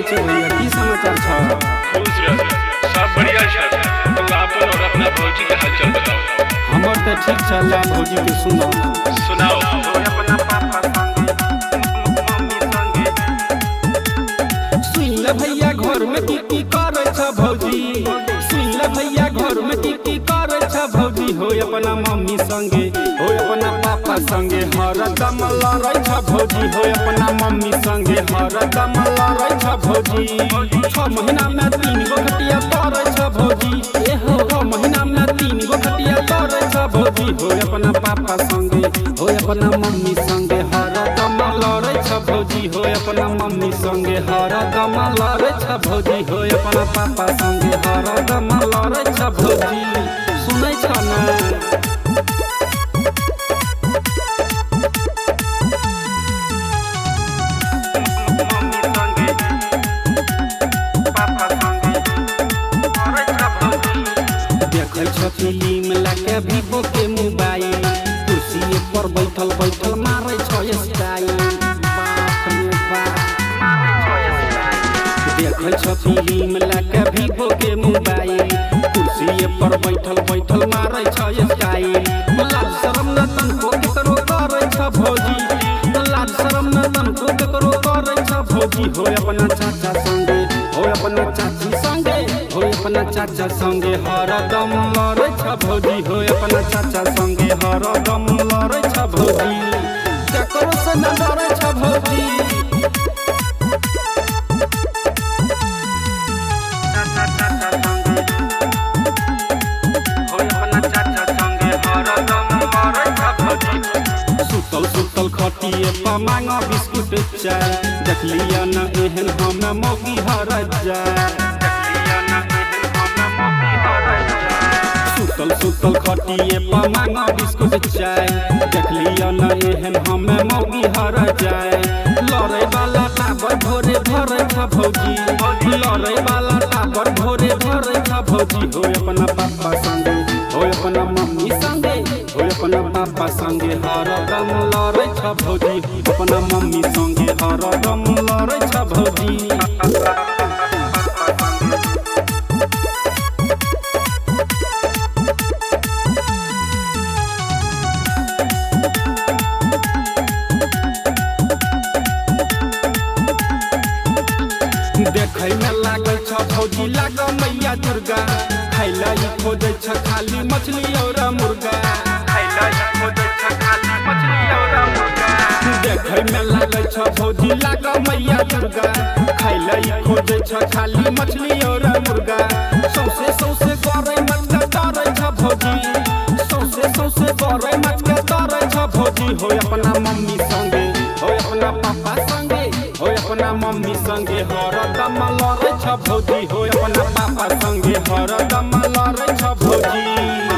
छै भैया, की समाचार छ? खुश रह, सब बढ़िया छै। तो आपन और अपना भौजी के हालचाल बताओ। हमर त ठीक छ, ला भौजी के सुनाओ। सुनाओ। अपना पापा संगे मम्मी संगे सुन ले भैया घर में की करे छ भौजी। सुन ले भैया घर में की करे छ भौजी। हो अपना मम्मी संगे, हो अपना पापा संगे हरदम लड़ै छ भौजी। हो अपना मम्मी संगे हरदम लड़ै छ भौजी। 6 महीना में 3 गो खटिया तोड़ै छ भौजी। ए हो 6 महीना में 3 गो खटिया तोड़ै छ भौजी। हो अपना पापा संगे, हो अपना मम्मी संगे हरदम लड़ै छ भौजी। हो अपना मम्मी संगे हरदम लड़ै छ भौजी। हो अपना पापा संगे हरदम लड़ै छ भौजी। सुनै छ न? देखल छ फिल्म लाके वीवो के मोबाइल, कुर्सी पर बैठल बैठल मारै छ स्टाइल। बाप रे बाप, देखल छ फिल्म लाके वीवो के मोबाइल, कुर्सी पर बैठल बैठल मारै छ स्टाइल। लाज शरम न तनको केकरो करै छ भौजी। लाज शरम न तनको केकरो करै छ भौजी। हो अपना चाचा संगे, हो अपना चाची संगे, हो अपना चाचा संगे हरदम लड़ै छ भौजी। हो अपना चाचा संगे हरदम लड़ै छ भौजी। केकरो से न डरै छ भौजी। सुतल सुतल खटिए पर मांग बिस्कुट चाय, देखलिया न एहन हम मौगी हर जाय। सुतल सुतल खटिए पर मांग बिस्कुट चाय, देखलिया न एहन हम मौगी हर जाय। लड़ै वाला टाबर भोरे भरै छ भौजी। लड़ै वाला टाबर भोरे भरै छ भौजी। हो अपना पापा संगे, हो अपना मम्मी संगे, हो अपना पापा संगे हरदम लड़ै छ भौजी। अपना मम्मी संगे हरदम लड़ै छ भौजी। देखै में लागल छ भौजी लाग मैया दुर्गा। खैला ही खोजै छ खाली मछली और मुर्गा। खैला ही खोजै छ खाली मछली और मुर्गा। देखै में लागल छ भौजी लाग मैया दुर्गा। खैला ही खोजै छ खाली मछली और मुर्गा। सौसे सौसे गरै मचका तरै छ भौजी। सौसे सौसे गरै मचका तरै छ भौजी। हो अपना मम्मी संगे, हो अपना पापा संगे, हो अपना मम्मी संगे हरदम लड़ै छ भौजी। हो अपना पापा संगे हरदम लड़ै छ भौजी।